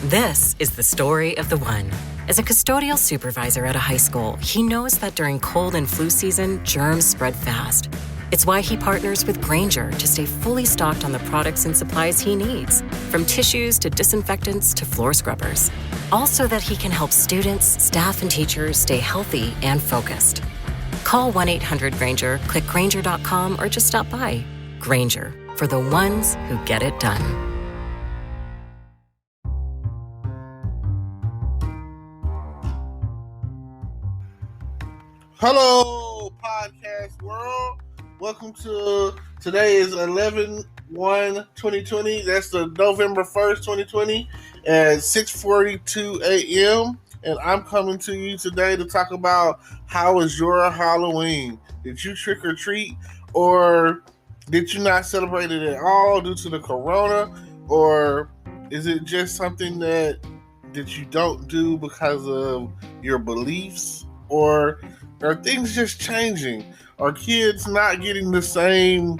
This is the story of the one. As a custodial supervisor at a high school, he knows that during cold and flu season, germs spread fast. It's why he partners with Grainger to stay fully stocked on the products and supplies he needs, from tissues to disinfectants to floor scrubbers. All so that he can help students, staff, and teachers stay healthy and focused. Call 1-800-GRAINGER, click Grainger.com, or just stop by. Grainger, for the ones who get it done. Hello, podcast world. Welcome to, today is 11/1/2020. That's the November 1st, 2020 at 6:42 a.m. And I'm coming to you today to talk about how was your Halloween? Did you trick or treat, or did you not celebrate it at all due to the corona? Or is it just something that you don't do because of your beliefs? Or are things just changing? Are kids not getting the same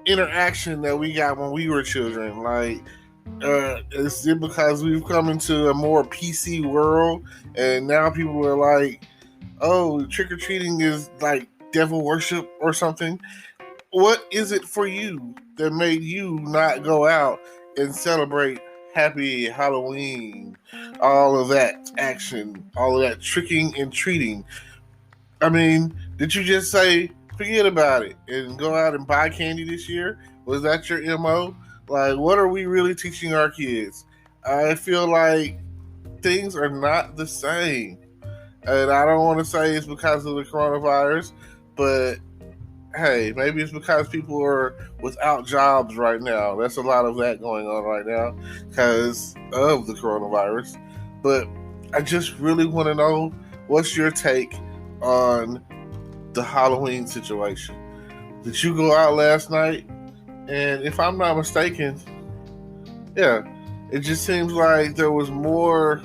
interaction that we got when we were children? Like, is it because we've come into a more PC world and now people are like, oh, trick-or-treating is like devil worship or something? What is it for you that made you not go out and celebrate Happy Halloween? All of that action, all of that tricking and treating. I mean, did you just say, forget about it and go out and buy candy this year? Was that your MO? Like, what are we really teaching our kids? I feel like things are not the same. And I don't want to say it's because of the coronavirus, but hey, maybe it's because people are without jobs right now. That's a lot of that going on right now because of the coronavirus. But I just really want to know, what's your take on the Halloween situation? Did you go out last night? And if I'm not mistaken, yeah, it just seems like there was more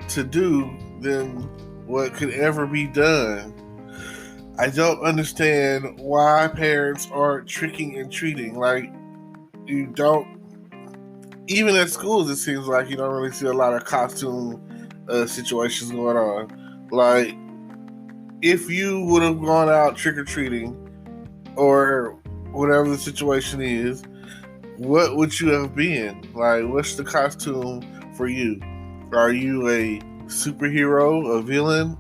to do than what could ever be done. I don't understand why parents aren't tricking and treating. Like, you don't, even at schools, it seems like you don't really see a lot of costume situations going on. Like, if you would have gone out trick-or-treating or whatever the situation is, what would you have been? Like, what's the costume for you? Are you a superhero, a villain,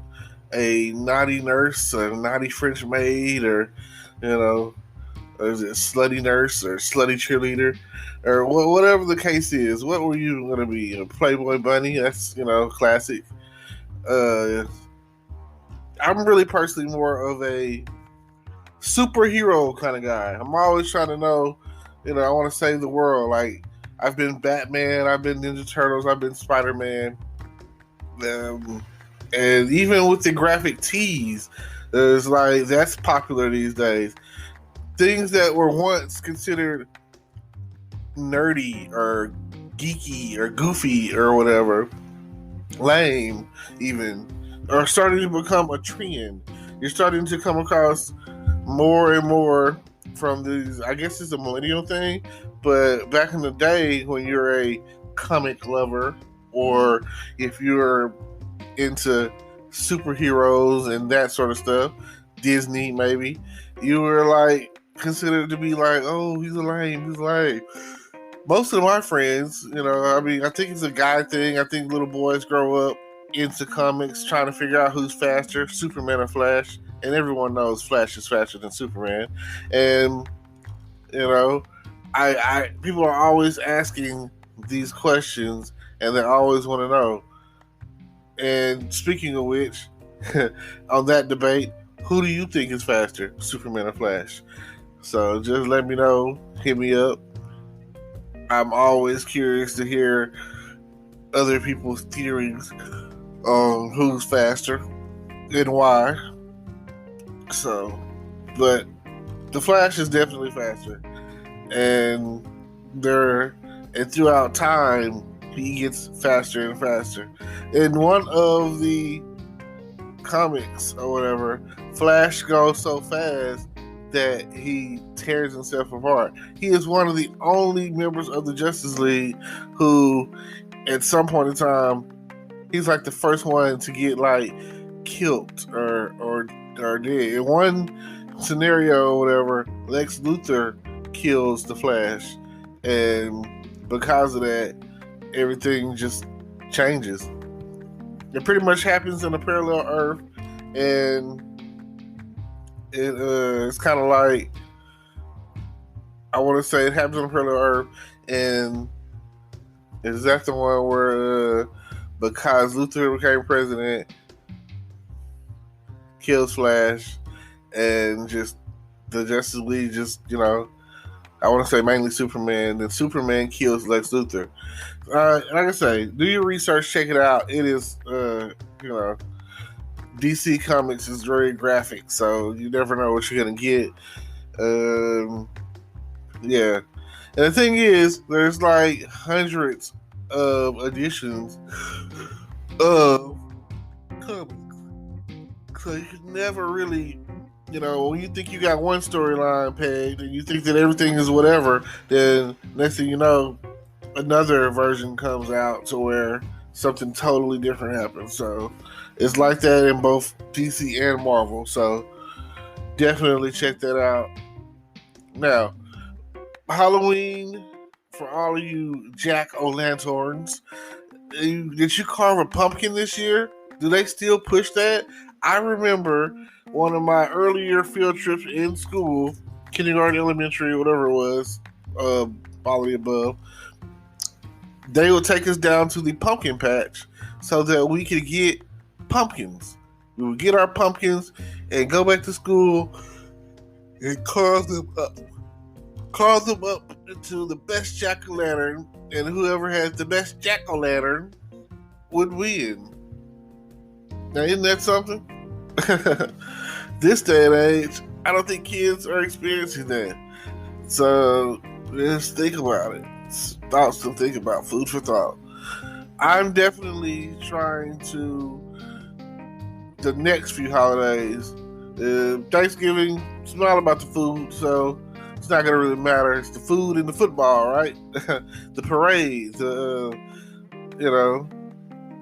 a naughty nurse, a naughty French maid, or, is it slutty nurse or slutty cheerleader, or whatever the case is? What were you going to be? A Playboy bunny? That's, classic. I'm really personally more of a superhero kind of guy. I'm always trying to know, I want to save the world. Like, I've been Batman, I've been Ninja Turtles, I've been Spider-Man. And even with the graphic tees, it's like, that's popular these days. Things that were once considered nerdy or geeky or goofy or whatever, lame even, are starting to become a trend. You're starting to come across more and more from these, I guess it's a millennial thing, but back in the day when you're a comic lover, or if you're into superheroes and that sort of stuff, Disney maybe, you were like considered to be like, oh, he's lame. Most of my friends, I think it's a guy thing. I think little boys grow up into comics trying to figure out who's faster, Superman or Flash, and everyone knows Flash is faster than Superman. And I people are always asking these questions, and they always want to know. And speaking of which, on that debate, who do you think is faster, Superman or Flash? So just let me know. Hit me up. I'm always curious to hear other people's theories on who's faster and why. So, but the Flash is definitely faster, and throughout time he gets faster and faster. In one of the comics or whatever, Flash goes so fast that he tears himself apart. He is one of the only members of the Justice League who, at some point in time, he's like the first one to get like killed or dead. In one scenario or whatever, Lex Luthor kills the Flash, and because of that, everything just changes. It pretty much happens in a parallel Earth, and it's kind of like, I want to say it happens on a parallel Earth, and is that the one where because Luthor became president, kills Flash, and just the Justice League just, I want to say mainly Superman, then Superman kills Lex Luthor. Like I say, do your research, check it out. It is, DC Comics is very graphic, so you never know what you're going to get. Yeah. And the thing is, there's like hundreds of editions of comics. So you can never really, when you think you got one storyline pegged and you think that everything is whatever, then next thing you know, another version comes out to where something totally different happens. So it's like that in both DC and Marvel. So definitely check that out. Now, Halloween, for all of you jack-o'-lanterns, did you carve a pumpkin this year? Do they still push that? I remember one of my earlier field trips in school, kindergarten, elementary, whatever it was, all of the above, they would take us down to the pumpkin patch so that we could get pumpkins. We would get our pumpkins and go back to school and carve them up. Carve them up into the best jack-o'-lantern, and whoever has the best jack-o'-lantern would win. Now, isn't that something? This day and age, I don't think kids are experiencing that. So, just think about it. Thoughts to think about. Food for thought. I'm definitely trying to, the next few holidays, Thanksgiving, it's not about the food, so it's not going to really matter. It's the food and the football, right? The parades,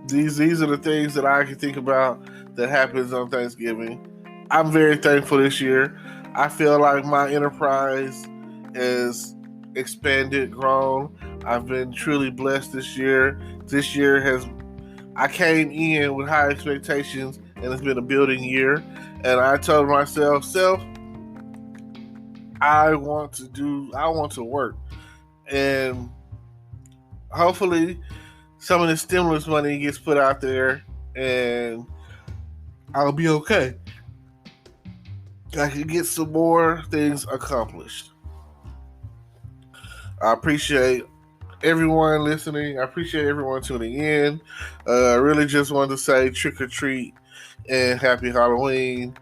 these are the things that I can think about that happens on Thanksgiving. I'm very thankful this year. I feel like my enterprise has expanded, grown. I've been truly blessed this year. I came in with high expectations, and it's been a building year. And I told myself, I want to work. And hopefully some of the stimulus money gets put out there and I'll be okay. I can get some more things accomplished. I appreciate everyone listening. I appreciate everyone tuning in. I really just wanted to say trick or treat and happy Halloween.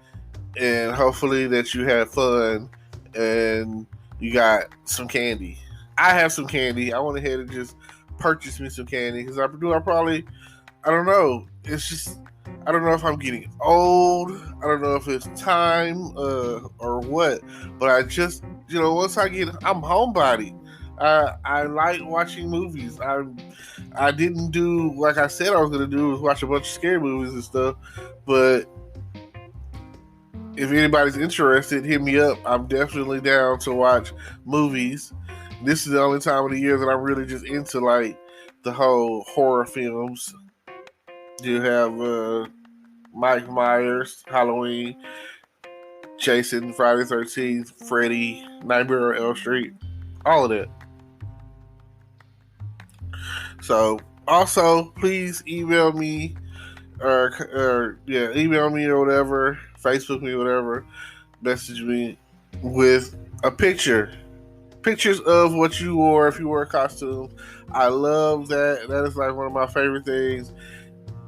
And hopefully that you had fun and you got some candy. I have some candy. I went ahead and just purchased me some candy because I don't know. It's just, I don't know if I'm getting old. I don't know if it's time or what. But I just, once I'm homebody. I like watching movies. I didn't do like I said I was going to do, was watch a bunch of scary movies and stuff. But if anybody's interested, hit me up. I'm definitely down to watch movies. This is the only time of the year that I'm really just into like the whole horror films. You have Mike Myers, Halloween, Jason, Friday the 13th, Freddy, Nightmare on Elm Street, all of that. So, also, please email me email me or whatever, Facebook me or whatever, message me with a pictures of what you wore if you wore a costume. I love that. That is like one of my favorite things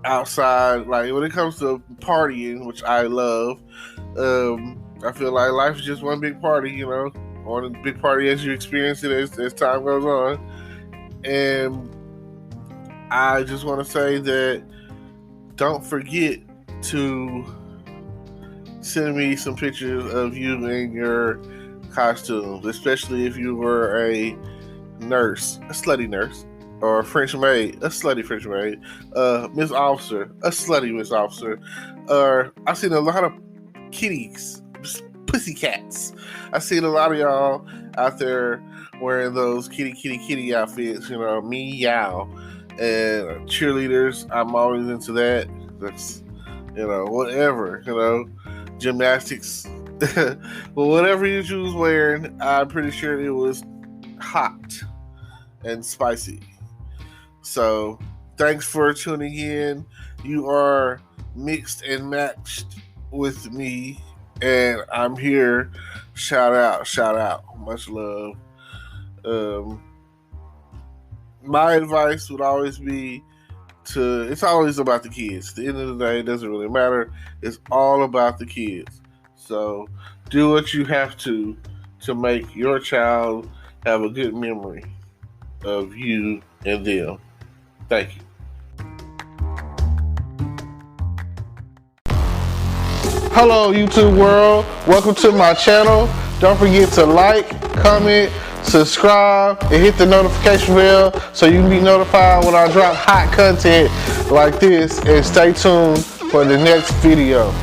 outside. Like when it comes to partying, which I love, I feel like life is just one big party, one big party as you experience it as time goes on. And I just want to say that don't forget to send me some pictures of you in your costumes, especially if you were a nurse, a slutty nurse, or a French maid, a slutty French maid, Miss Officer, a slutty Miss Officer. Or I've seen a lot of kitties, pussycats. I've seen a lot of y'all out there wearing those kitty outfits, meow. And cheerleaders, I'm always into that. That's, whatever, gymnastics. Well, whatever you choose wearing, I'm pretty sure it was hot and spicy. So, thanks for tuning in. You are mixed and matched with me, and I'm here. Shout out. Much love. My advice would always be it's always about the kids. At the end of the day, it doesn't really matter. It's all about the kids. So do what you have to make your child have a good memory of you and them. Thank you. Hello, YouTube world. Welcome to my channel. Don't forget to like, comment, subscribe, and hit the notification bell so you can be notified when I drop hot content like this, and stay tuned for the next video.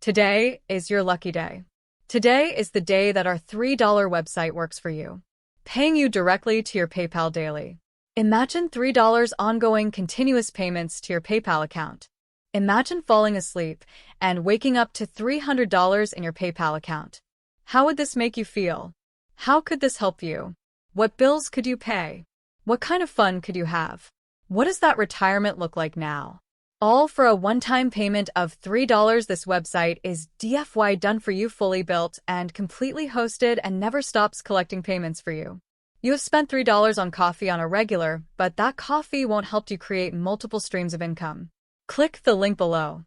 Today is your lucky day. Today is the day that our $3 website works for you, paying you directly to your PayPal daily. Imagine $3 ongoing continuous payments to your PayPal account. Imagine falling asleep and waking up to $300 in your PayPal account. How would this make you feel? How could this help you? What bills could you pay? What kind of fun could you have? What does that retirement look like now? All for a one-time payment of $3. This website is DFY done for you, fully built and completely hosted, and never stops collecting payments for you. You have spent $3 on coffee on a regular, but that coffee won't help you create multiple streams of income. Click the link below.